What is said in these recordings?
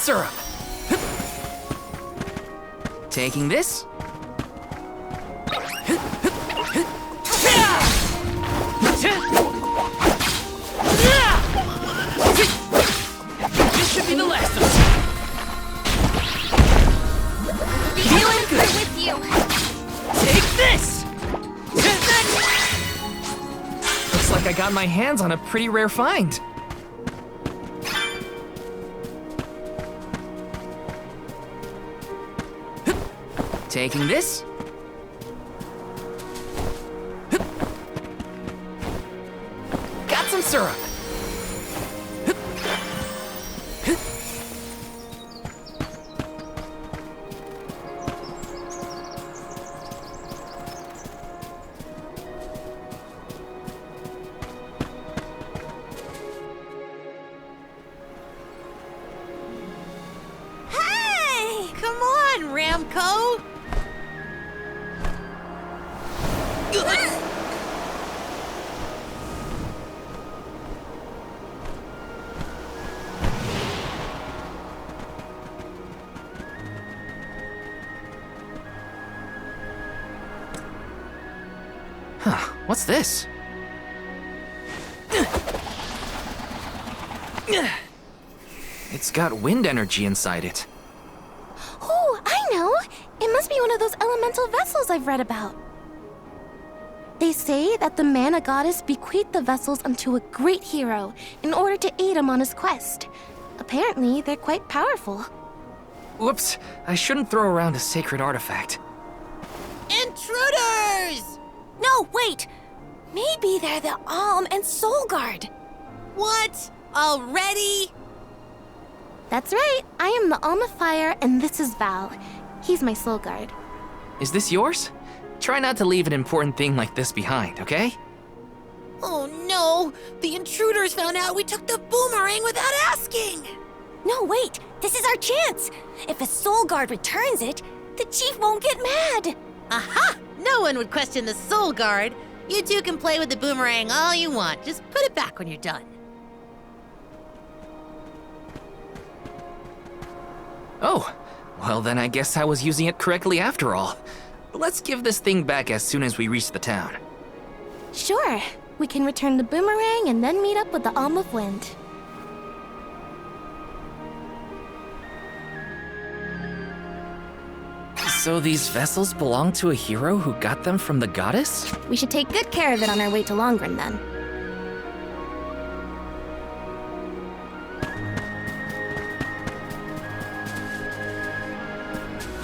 syrup. Taking this. This should be the last of it. Feeling good. I'm with you. Take this! Looks like I got my hands on a pretty rare find. Taking this. Got some syrup. Hey! Come on, Ramco! Huh, what's this? It's got wind energy inside it. Oh, I know! It must be one of those elemental vessels I've read about. They say that the Mana Goddess bequeathed the vessels unto a great hero in order to aid him on his quest. Apparently, they're quite powerful. Whoops, I shouldn't throw around a sacred artifact. Intruders! No, wait! Maybe they're the Alm and Soul Guard. What? Already? That's right. I am the Alm of Fire, and this is Val. He's my Soul Guard. Is this yours? Try not to leave an important thing like this behind, okay? Oh no! The intruders found out we took the boomerang without asking! No, wait! This is our chance! If a Soul Guard returns it, the Chief won't get mad! Aha! No one would question the Soul Guard. You two can play with the boomerang all you want. Just put it back when you're done. Oh, well then I guess I was using it correctly after all. Let's give this thing back as soon as we reach the town. Sure. We can return the boomerang and then meet up with the Alm of Wind. So these vessels belong to a hero who got them from the goddess? We should take good care of it on our way to Longren then.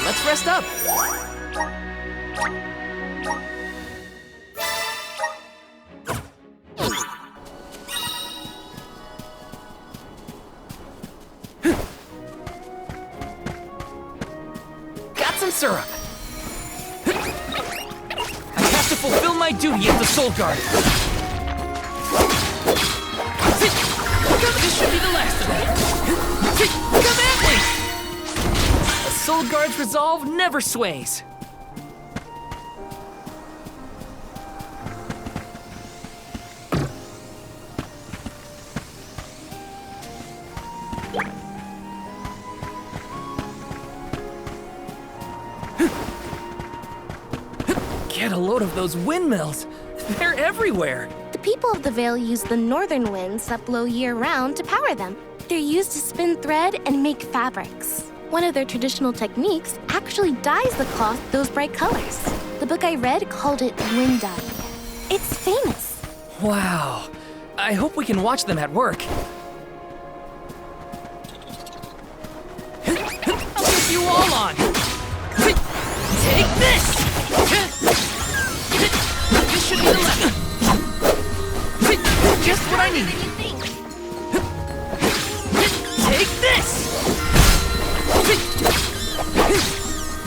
Let's rest up! Got some syrup! I have to fulfill my duty as the Soul Guard! This should be the last of it! Come at me! A Soul Guard's resolve never sways. Get a load of those windmills. They're everywhere. The people of the Vale use the northern winds that blow year-round to power them. They're used to spin thread and make fabrics. One of their traditional techniques actually dyes the cloth those bright colors. The book I read called it wind dyeing. It's famous. Wow. I hope we can watch them at work. I'll take you all on. Take this! This should be the lesson. Just what I need. Take this!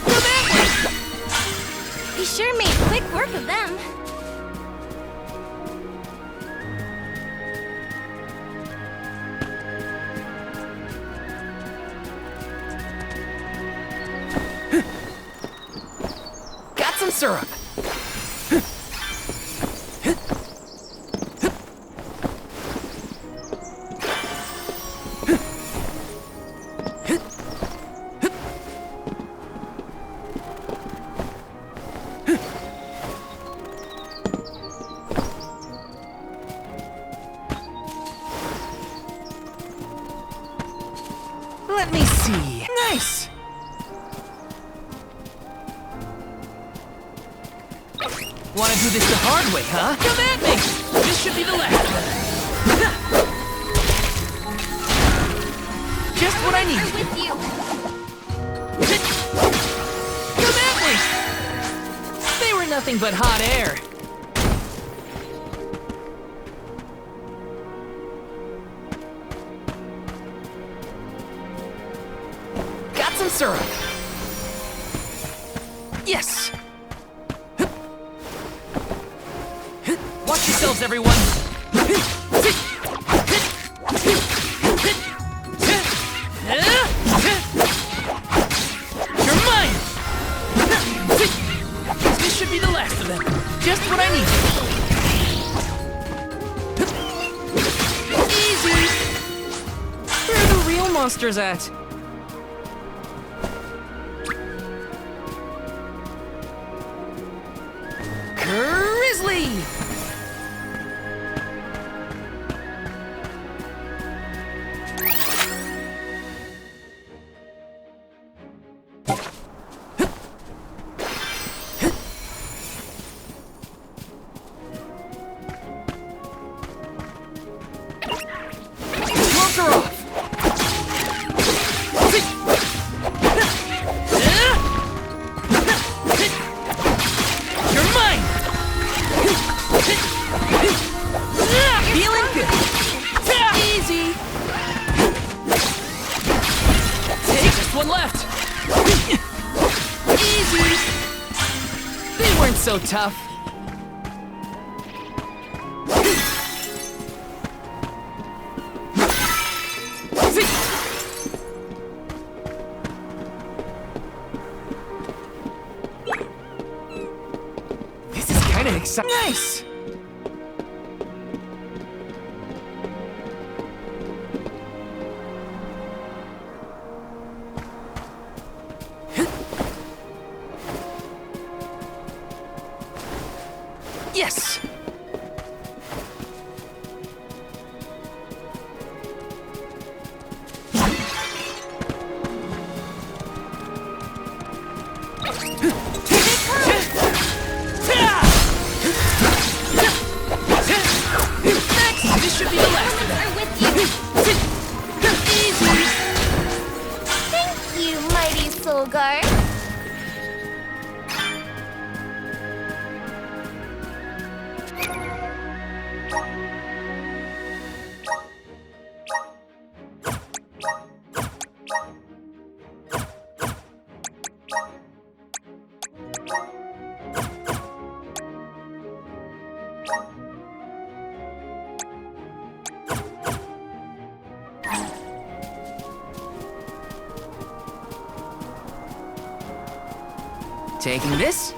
Come at me! We sure made quick work of them. Got some syrup. Wanna do this the hard way, huh? Come at me! This should be the last of it. Just what I need. I'm with you. Come at me! They were nothing but hot air. Got some syrup. Yes! Watch yourselves, everyone! You're mine! This should be the last of them. Just what I need. Easy! Where are the real monsters at? Grizzly! Gloves are off! You're mine! Feeling good. Easy. Take just one left. Easy. They weren't so tough. This is kind of exciting. Nice. Yes! Next! This should be the last of them. I'm with you. Easy! Thank you, mighty Soul Guard. Taking this.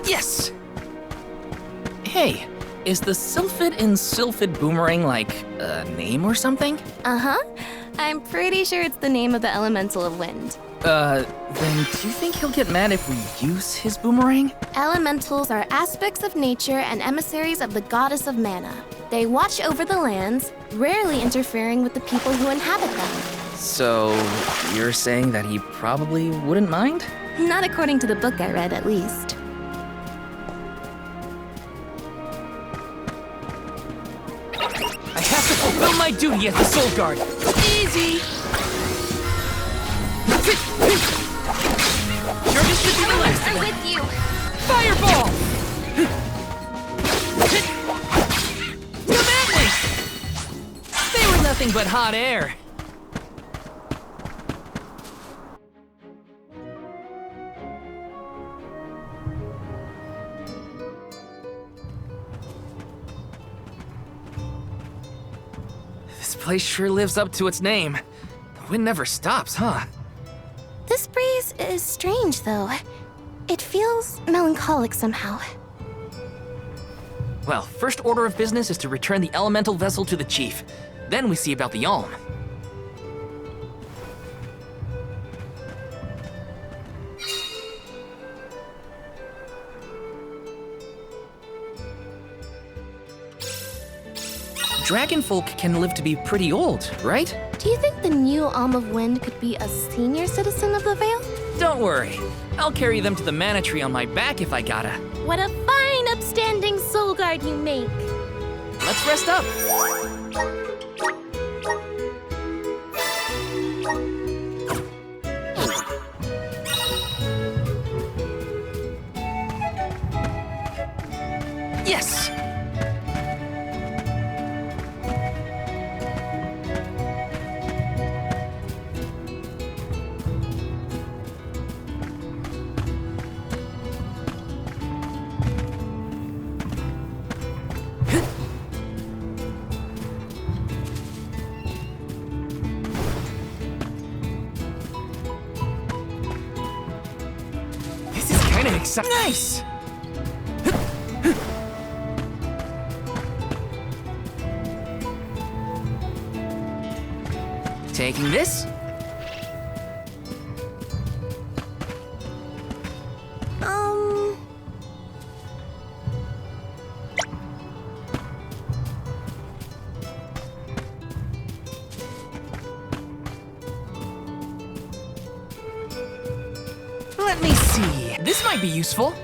Yes! Hey, is the Sylphid in Sylphid Boomerang like a name or something? Uh-huh. I'm pretty sure it's the name of the elemental of wind. Then do you think he'll get mad if we use his boomerang? Elementals are aspects of nature and emissaries of the goddess of Mana. They watch over the lands, rarely interfering with the people who inhabit them. So, you're saying that he probably wouldn't mind? Not according to the book I read, at least. I have to fulfill my duty as the Soul Guard. Easy! Sure, this should be the last of I'm them. with you. Fireball! Come at me! They were nothing but hot air. This place sure lives up to its name. The wind never stops, huh? This breeze is strange, though. It feels melancholic somehow. Well, first order of business is to return the elemental vessel to the chief. Then we see about the Alm. Dragonfolk can live to be pretty old, right? Do you think the new Alm of Wind could be a senior citizen of the Vale? Don't worry. I'll carry them to the Mana Tree on my back if I gotta. What a fine, upstanding soul guard you make! Let's rest up. Yes! This is kind of exciting. Nice! Taking this. Let me see. This might be useful.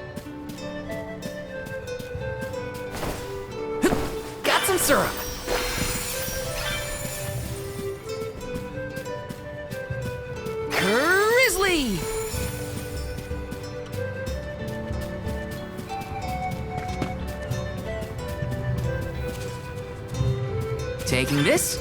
Got some syrup. Grizzly! Taking this.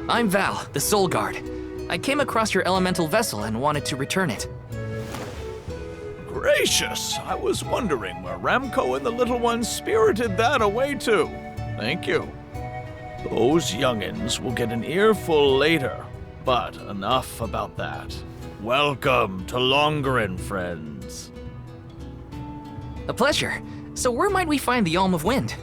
I'm Val, the Soul Guard. I came across your elemental vessel and wanted to return it. Gracious! I was wondering where Ramco and the little ones spirited that away to. Thank you. Those youngins will get an earful later, but enough about that. Welcome to Longerin, friends. A pleasure. So where might we find the Alm of Wind?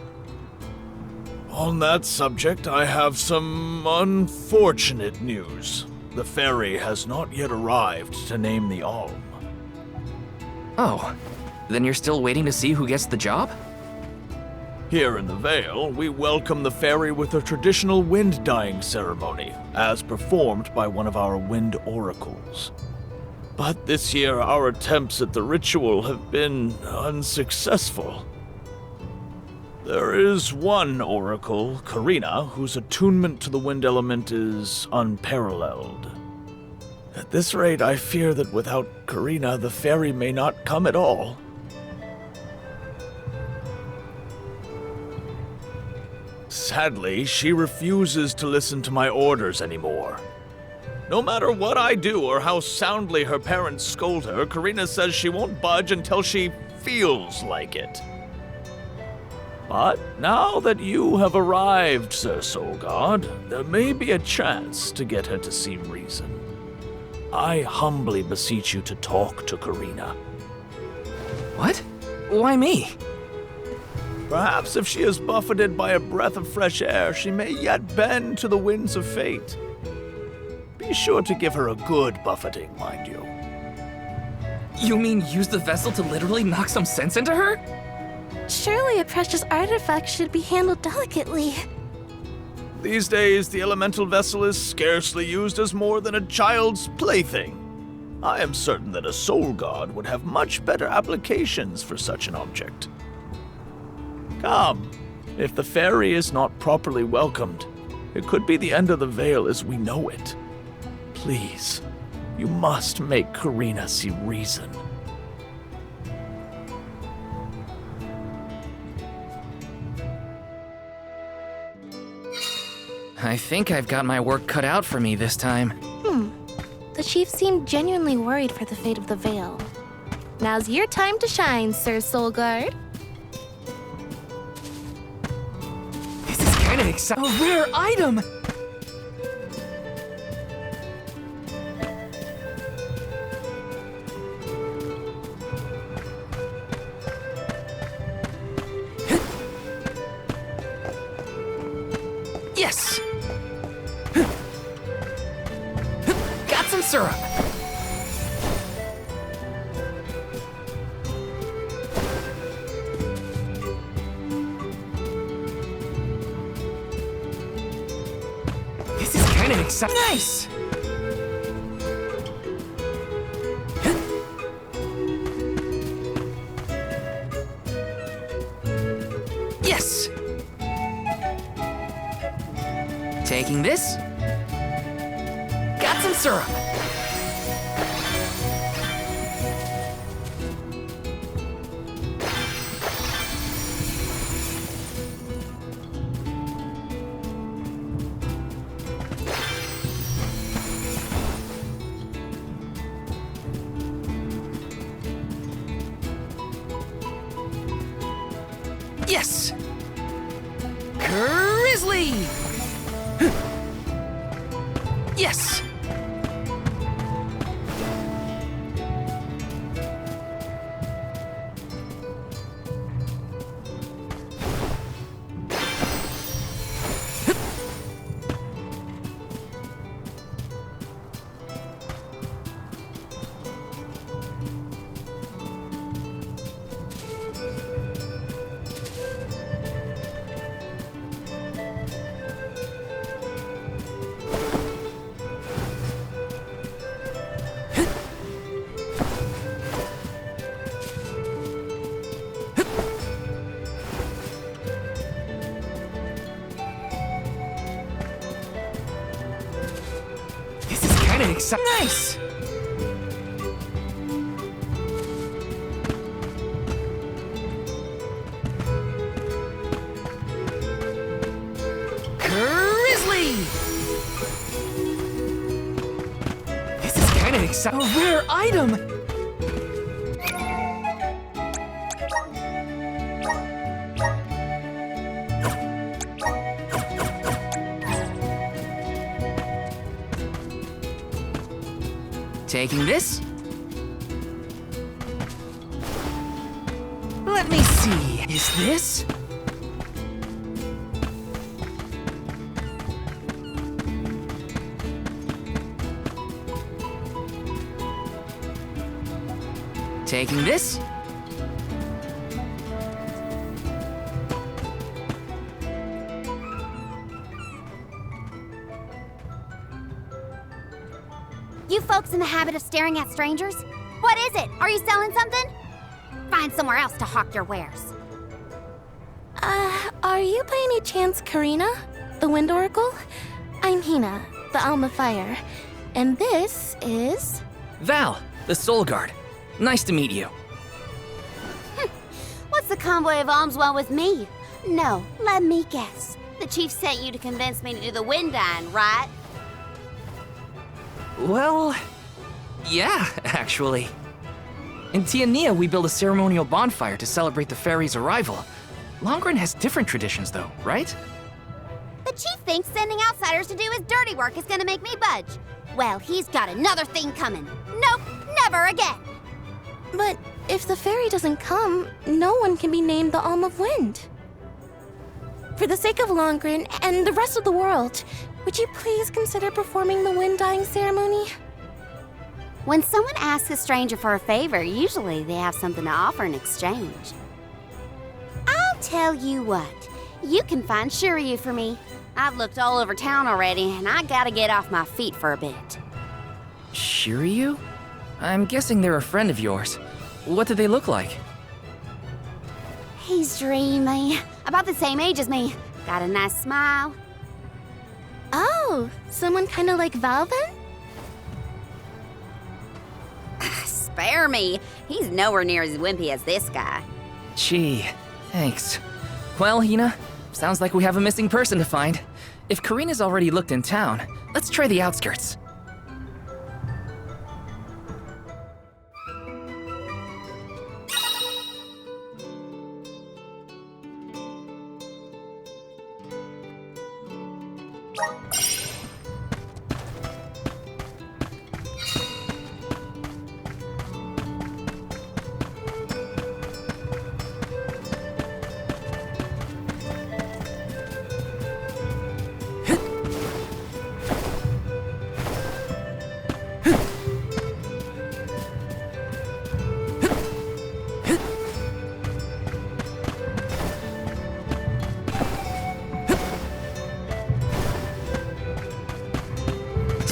On that subject, I have some unfortunate news. The fairy has not yet arrived to name the Alm. Oh, then you're still waiting to see who gets the job? Here in the Vale, we welcome the fairy with a traditional wind-dyeing ceremony, as performed by one of our wind oracles. But this year, our attempts at the ritual have been unsuccessful. There is one oracle, Karina, whose attunement to the wind element is unparalleled. At this rate, I fear that without Karina, the fairy may not come at all. Sadly, she refuses to listen to my orders anymore. No matter what I do or how soundly her parents scold her, Karina says she won't budge until she feels like it. But now that you have arrived, Sir Soul God, there may be a chance to get her to see reason. I humbly beseech you to talk to Karina. What? Why me? Perhaps if she is buffeted by a breath of fresh air, she may yet bend to the winds of fate. Be sure to give her a good buffeting, mind you. You mean use the vessel to literally knock some sense into her? Surely a precious artifact should be handled delicately. These days, the elemental vessel is scarcely used as more than a child's plaything. I am certain that a soul god would have much better applications for such an object. Come, if the fairy is not properly welcomed, it could be the end of the Vale as we know it. Please, you must make Karina see reason. I think I've got my work cut out for me this time. The chief seemed genuinely worried for the fate of the Vale. Now's your time to shine, Sir Soul Guard. This is kind of exciting. A rare item! Yes! Got some syrup. This is kind of exciting. Nice! Yes! Taking this. Got some syrup. Yes! Grizzly! Yes! This is kind of exciting. Nice! Grizzly! This is kind of exciting. A rare item! Taking this. Let me see. Is this? Taking this. You folks in the habit of staring at strangers? What is it? Are you selling something? Find somewhere else to hawk your wares. Are you by any chance Karina, the Wind Oracle? I'm Hina, the Alma Fire. And this is... Val, the Soul Guard. Nice to meet you. What's the convoy of alms want with me? No, let me guess. The chief sent you to convince me to do the wind dine, right? Well, yeah, actually. In Tiania, we build a ceremonial bonfire to celebrate the fairy's arrival. Longren has different traditions, though, right? The chief thinks sending outsiders to do his dirty work is gonna make me budge. Well, he's got another thing coming. Nope, never again. But if the fairy doesn't come, no one can be named the Alm of Wind. For the sake of Longren and the rest of the world, would you please consider performing the wind dyeing ceremony? When someone asks a stranger for a favor, usually they have something to offer in exchange. I'll tell you what, you can find Shiryu for me. I've looked all over town already, and I gotta get off my feet for a bit. Shiryu? I'm guessing they're a friend of yours. What do they look like? He's dreamy, about the same age as me. Got a nice smile. Oh, someone kind of like Val then? Spare me, he's nowhere near as wimpy as this guy. Gee, thanks. Well, Hina, sounds like we have a missing person to find. If Karina's already looked in town, let's try the outskirts.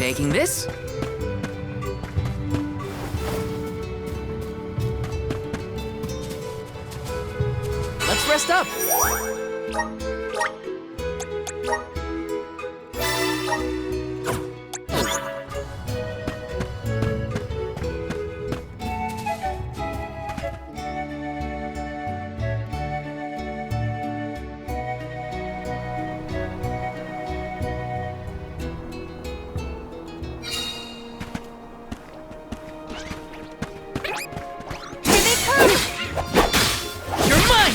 Taking this. Let's rest up. You're mine!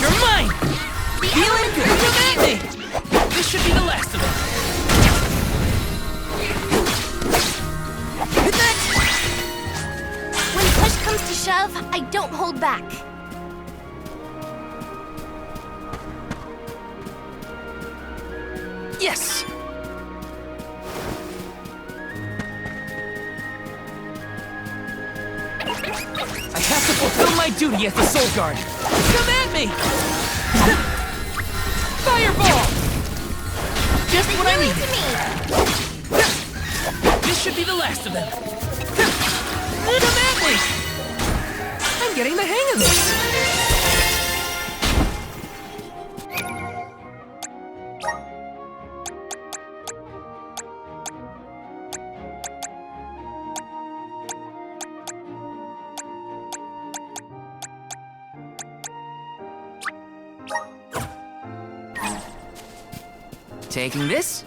You're mine! Feeling good! Come at me! This should be the last of it. When push comes to shove, I don't hold back. Yes! I have to fulfill my duty as the Soul Guard. Come at me! Fireball! Just what I needed. This should be the last of them. Come at me! I'm getting the hang of this. Taking this.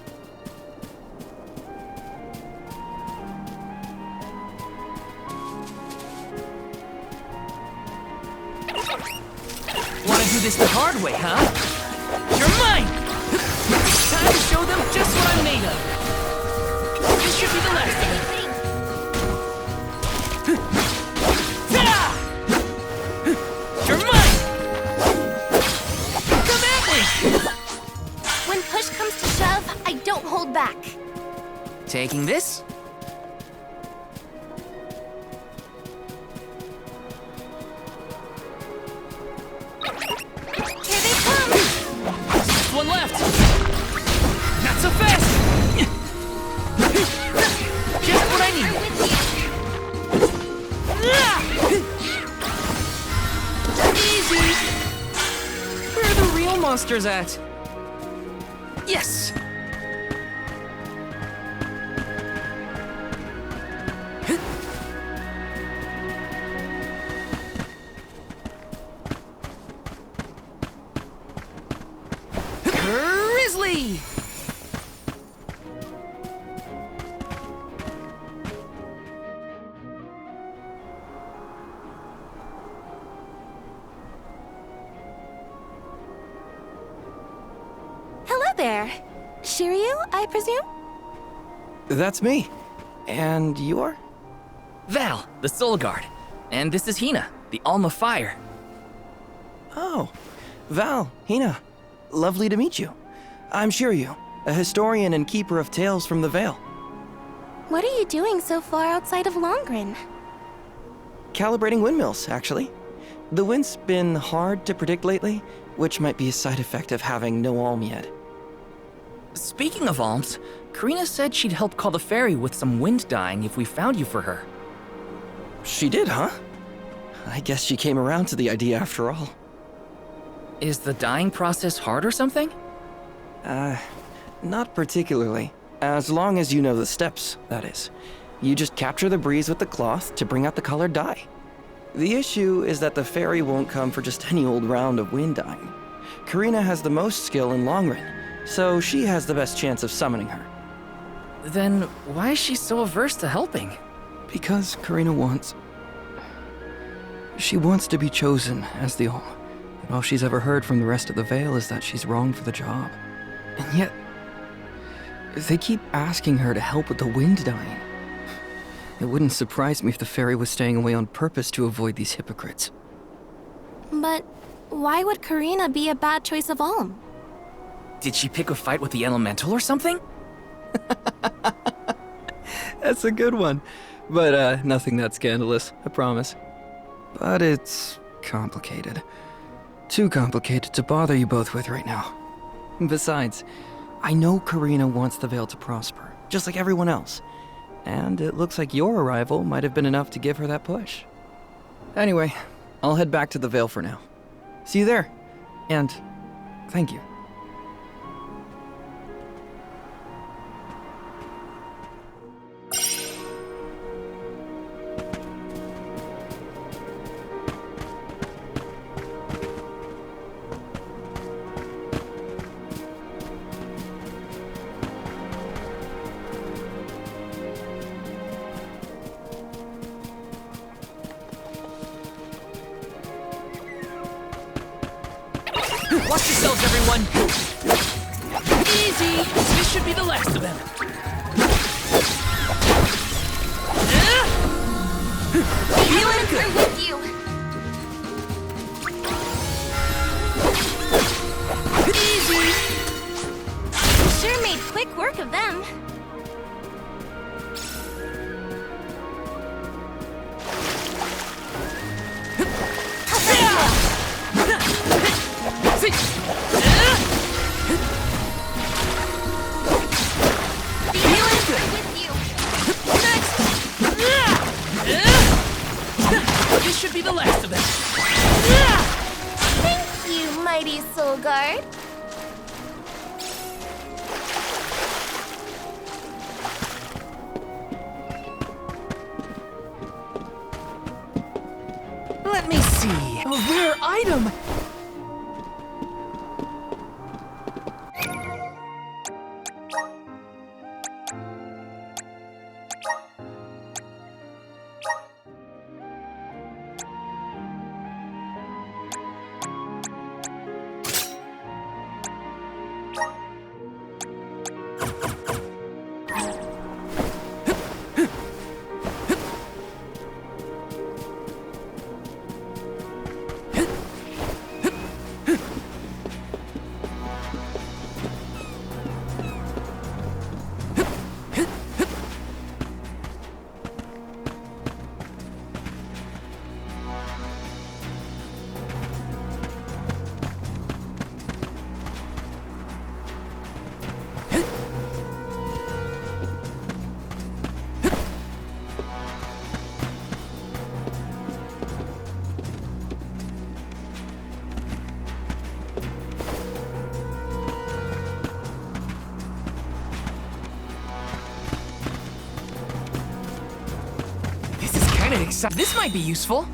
Wanna do this the hard way, huh? You're mine! Time to show them just what I'm made of. This should be the last of it. You're mine! Come at me! When push comes to shove, I don't hold back. Taking this. Here they come! Just one left. Not so fast. Just what I need. Easy. Where are the real monsters at? Yes. Grizzly! Hello there. Shiryu, I presume? That's me. And you are? Val, the Soul Guard. And this is Hina, the Alma Fire. Oh, Val, Hina. Lovely to meet you. I'm Shiryu, a historian and keeper of tales from the Vale. What are you doing so far outside of Longren? Calibrating windmills, actually. The wind's been hard to predict lately, which might be a side effect of having no alm yet. Speaking of alms, Karina said she'd help call the fairy with some wind dyeing if we found you for her. She did, huh? I guess she came around to the idea after all. Is the dyeing process hard or something? Not particularly. As long as you know the steps, that is. You just capture the breeze with the cloth to bring out the colored dye. The issue is that the fairy won't come for just any old round of wind dyeing. Karina has the most skill in Longren, so she has the best chance of summoning her. Then why is she so averse to helping? Because Karina wants... She wants to be chosen as the Alm. But all she's ever heard from the rest of the Vale is that she's wrong for the job. And yet... they keep asking her to help with the wind dyeing. It wouldn't surprise me if the fairy was staying away on purpose to avoid these hypocrites. But why would Karina be a bad choice of alm? Did she pick a fight with the elemental or something? That's a good one. But, nothing that scandalous, I promise. But it's complicated. Too complicated to bother you both with right now. Besides, I know Karina wants the Veil to prosper, just like everyone else. And it looks like your arrival might have been enough to give her that push. Anyway, I'll head back to the Veil for now. See you there. And thank you. Watch yourselves, everyone! Easy! This should be the last of them. Feeling good! With you. Easy! Sure made quick work of them. This should be the last of them. Thank you, mighty Soul Guard. Let me see. A rare item. This might be useful.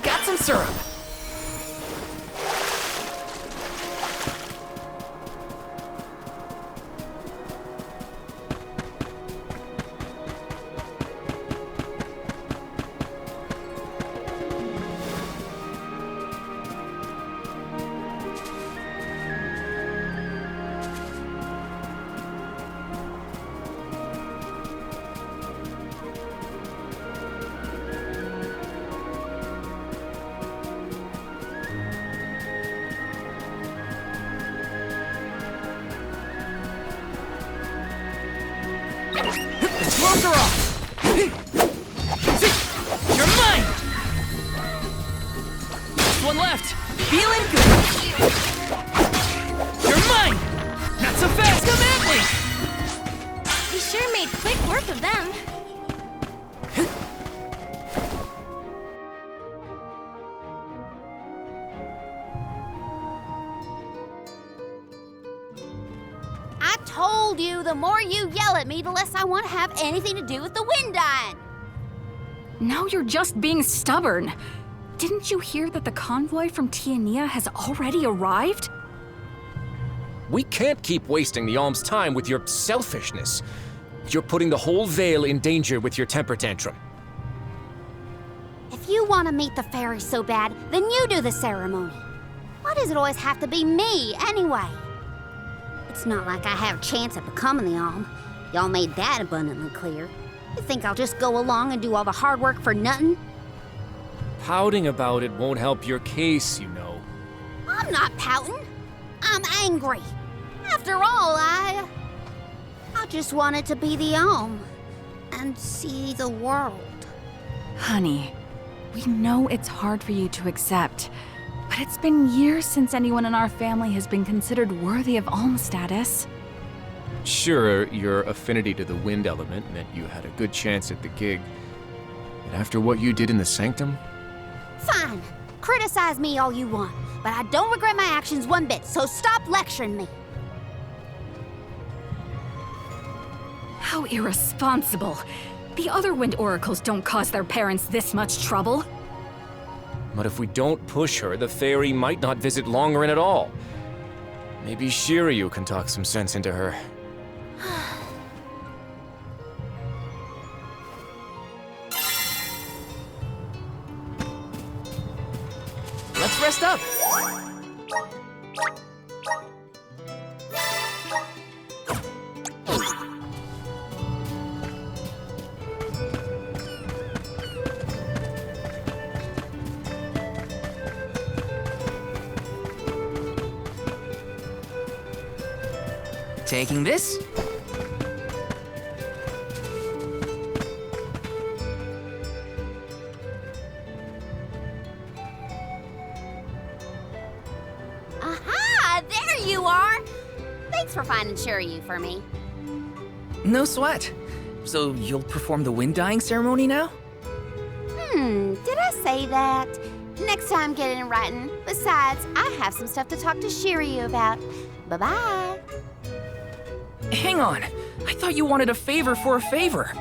Got some syrup. Gloves are off! You're mine! Just one left. Feeling good. You're mine! Not so fast, come at me! You sure made quick work of them. I told you, the more you yell at me, the less I want to have anything to do with the wind dying. Now you're just being stubborn. Didn't you hear that the convoy from Tiania has already arrived? We can't keep wasting the Alm's time with your selfishness. You're putting the whole Vale in danger with your temper tantrum. If you want to meet the fairies so bad, then you do the ceremony. Why does it always have to be me, anyway? It's not like I have a chance at becoming the Alm. Y'all made that abundantly clear. You think I'll just go along and do all the hard work for nothing? Pouting about it won't help your case, you know. I'm not pouting. I'm angry. After all, I just wanted to be the Alm and see the world. Honey, we know it's hard for you to accept, but it's been years since anyone in our family has been considered worthy of Alm status. Sure, your affinity to the wind element meant you had a good chance at the gig. But after what you did in the sanctum? Fine. Criticize me all you want, but I don't regret my actions one bit, so stop lecturing me. How irresponsible. The other wind oracles don't cause their parents this much trouble. But if we don't push her, the fairy might not visit Longren at all. Maybe Shiryu can talk some sense into her. Let's rest up. Taking this. Aha! There you are! Thanks for finding Shiryu for me. No sweat. So you'll perform the wind dyeing ceremony now? Did I say that? Next time, get it in writing. Besides, I have some stuff to talk to Shiryu about. Bye-bye. Hang on. I thought you wanted a favor for a favor.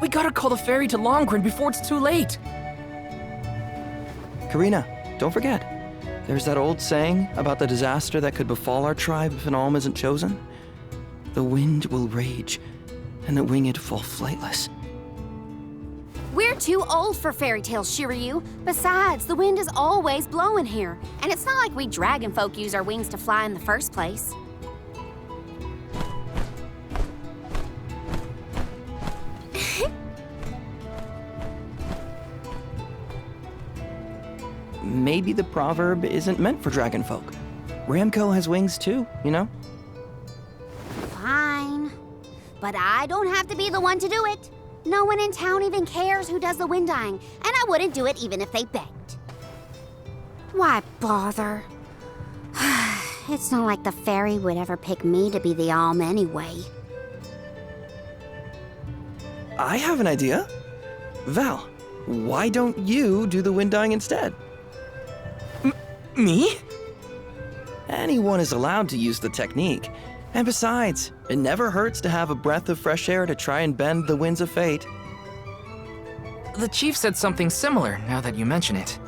We gotta call the fairy to Longren before it's too late. Karina, don't forget. There's that old saying about the disaster that could befall our tribe if an alm isn't chosen. The wind will rage, and the winged fall flightless. We're too old for fairy tales, Shiryu. Besides, the wind is always blowing here, and it's not like we dragon folk use our wings to fly in the first place. Maybe the proverb isn't meant for dragon folk. Ramco has wings too, you know? Fine. But I don't have to be the one to do it. No one in town even cares who does the wind dyeing, and I wouldn't do it even if they begged. Why bother? It's not like the fairy would ever pick me to be the alm anyway. I have an idea. Val, why don't you do the wind dyeing instead? Me? Anyone is allowed to use the technique. And besides, it never hurts to have a breath of fresh air to try and bend the winds of fate. The chief said something similar, now that you mention it.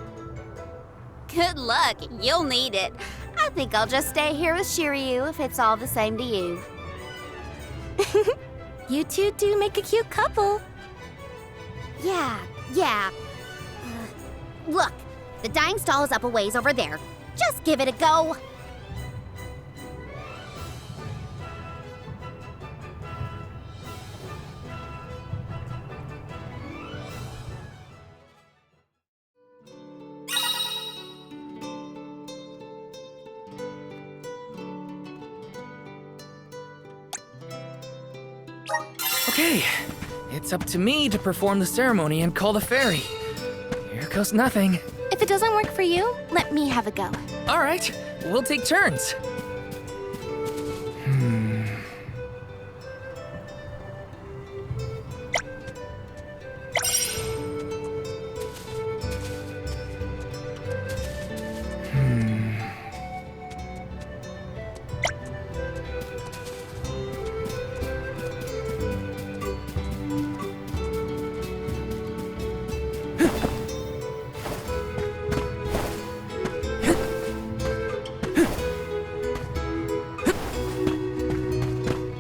Good luck, you'll need it. I think I'll just stay here with Shiryu if it's all the same to you. You two do make a cute couple. Yeah. Look, the dyeing stall is up a ways over there. Just give it a go. Okay, it's up to me to perform the ceremony and call the fairy. Here goes nothing. If it doesn't work for you, let me have a go. All right, we'll take turns.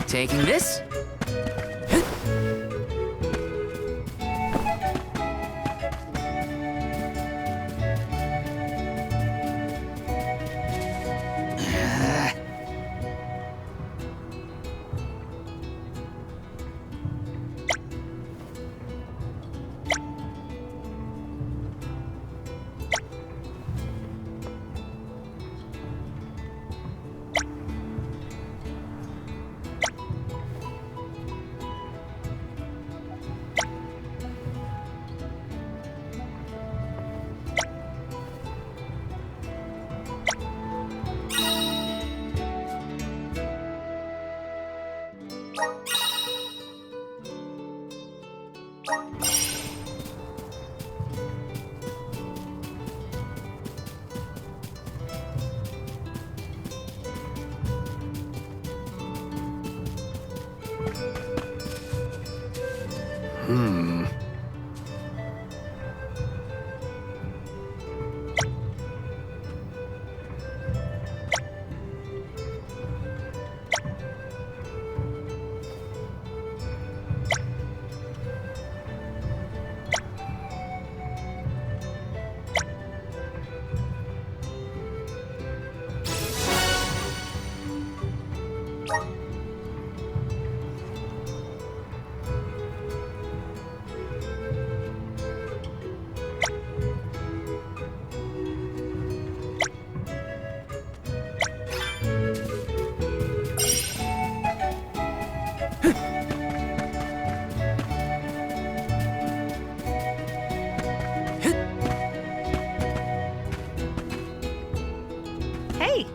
Taking this. Hey!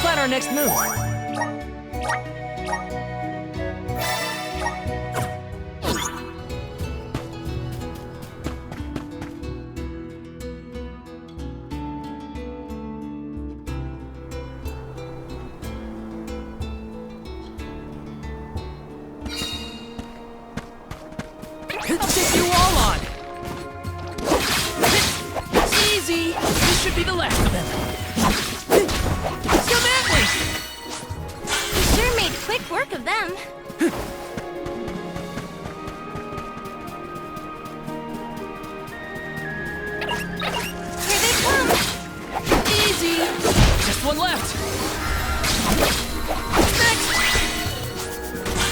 Plan our next move. I'll take you all on. It's easy. This should be the last of them. Come at me! You sure made quick work of them. Here they come. Easy. Just one left. Next.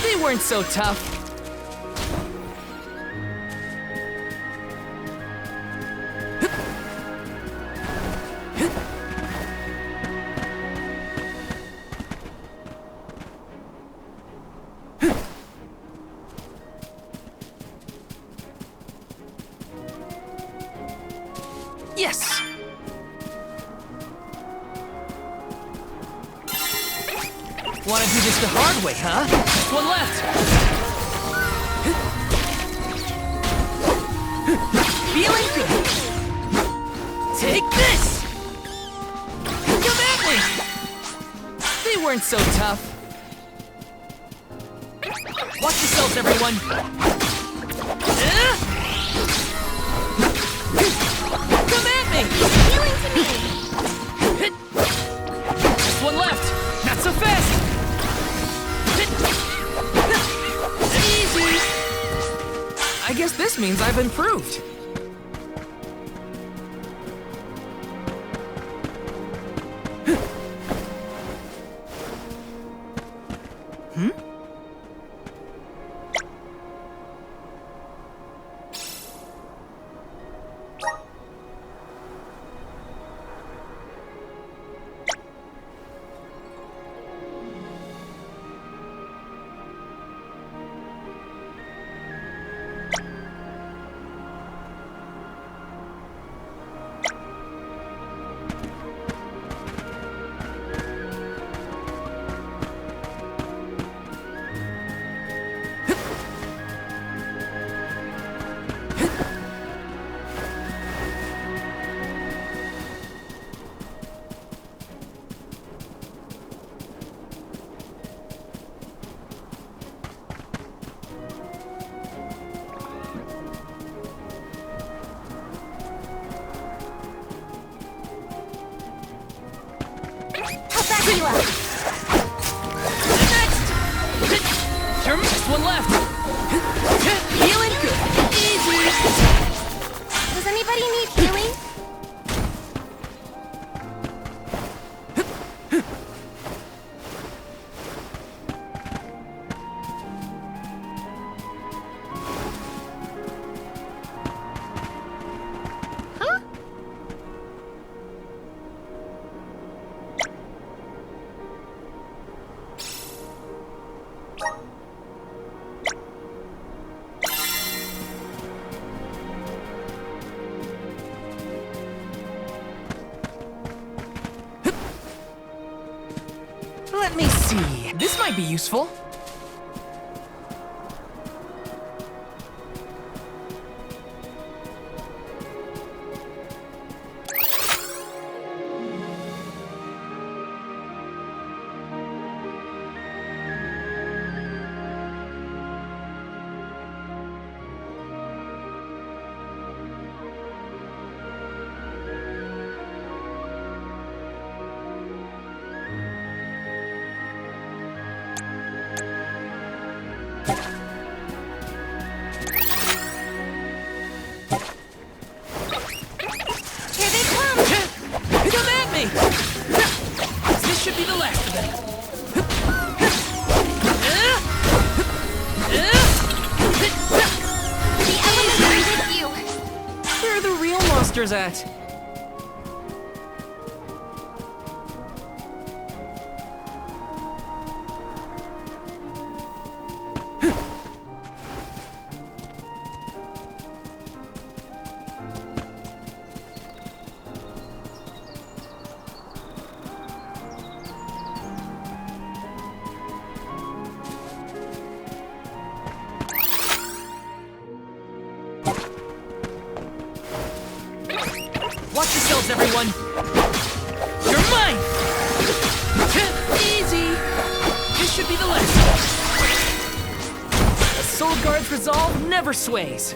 They weren't so tough. Yes! Wanna do this the hard way, huh? Just one left! Feeling good! Take this! Come at me! They weren't so tough. Watch yourselves, everyone! Come at me! Healing to me. Just one left! Not so fast! Easy! I guess this means I've improved. Just one left. Healing good. Easy. Does anybody need healing? Huh? Let me see. This might be useful. Here they come! Come at me! This should be the last of them. The elements are with you! Where are the real monsters at? Watch yourselves, everyone! You're mine! Easy! This should be the last. The Soul Guard's resolve never sways.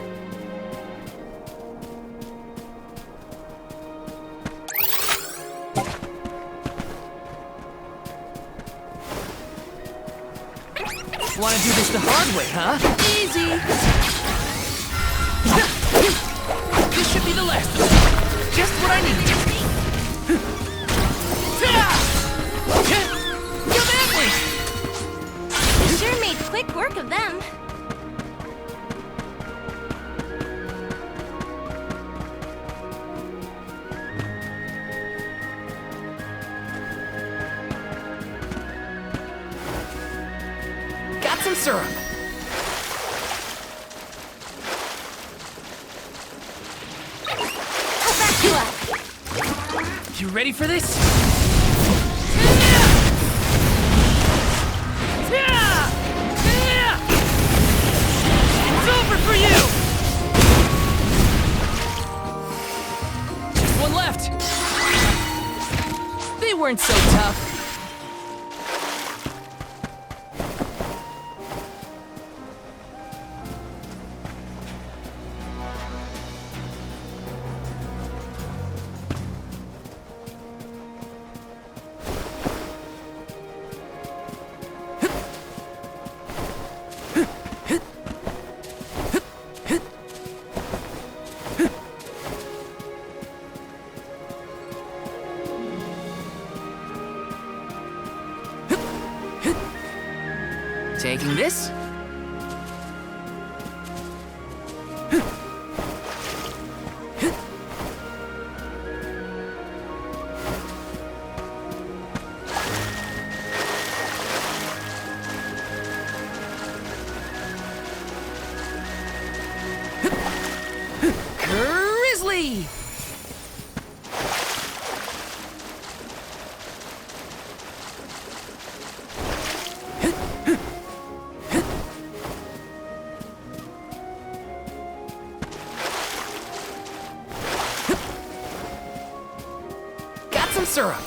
Wanna do this the hard way, huh? Easy! This should be the last of them. Just what I need. Come at me! You sure made quick work of them. Got some syrup. I'll back you up. You ready for this? It's over for you! Just one left. They weren't so tough. Taking this. Grizzly! Got some syrup.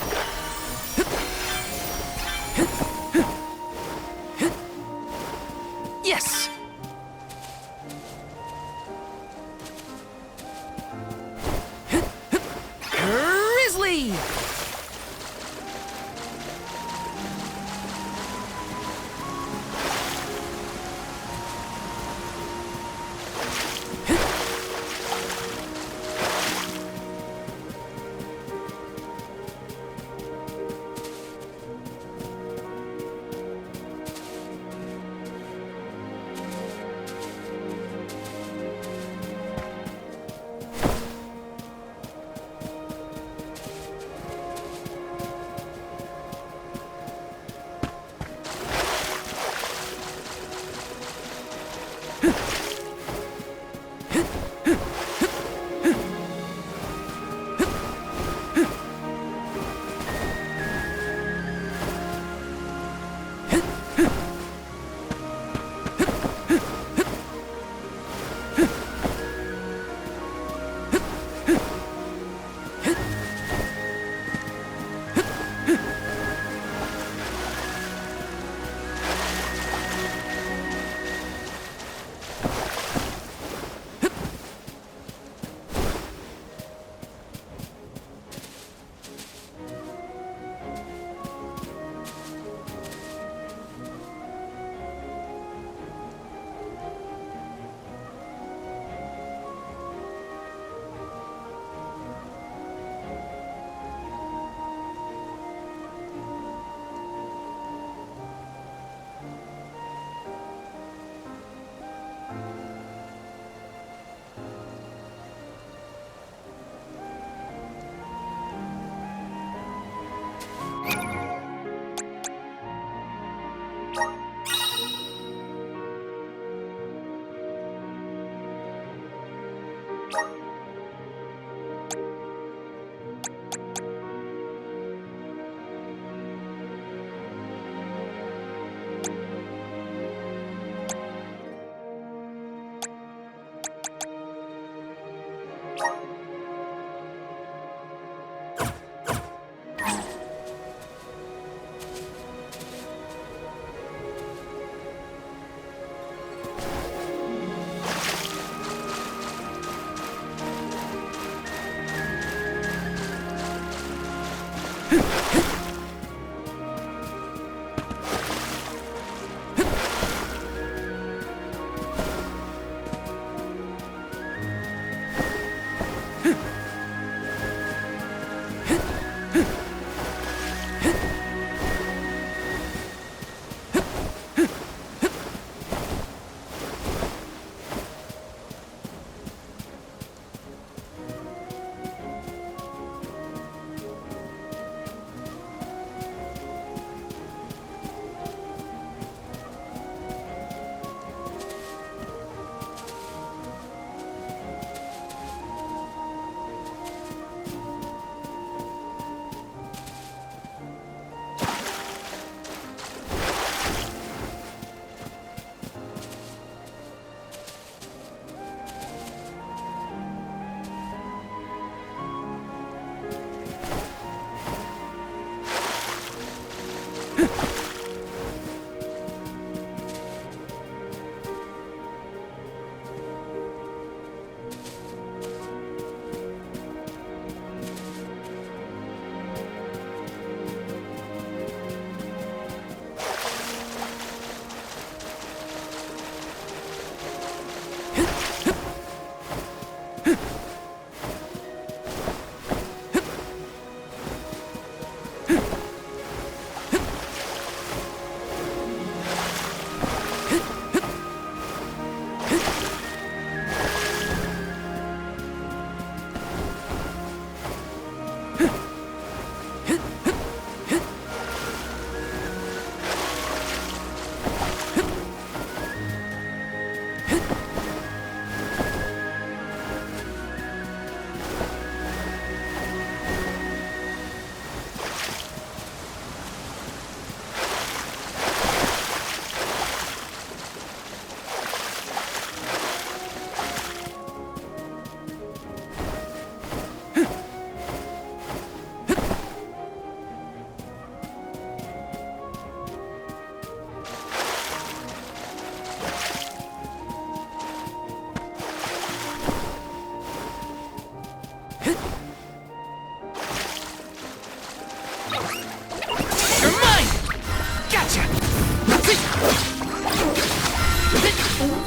Yes! Grizzly!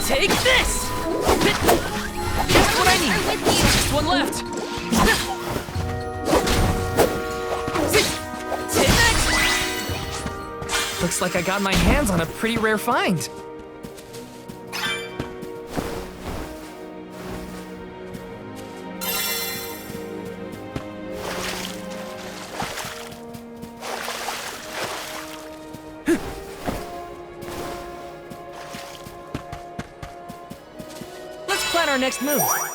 Take this! Just what I need! Just one left! Take that! Looks like I got my hands on a pretty rare find. Plan our next move.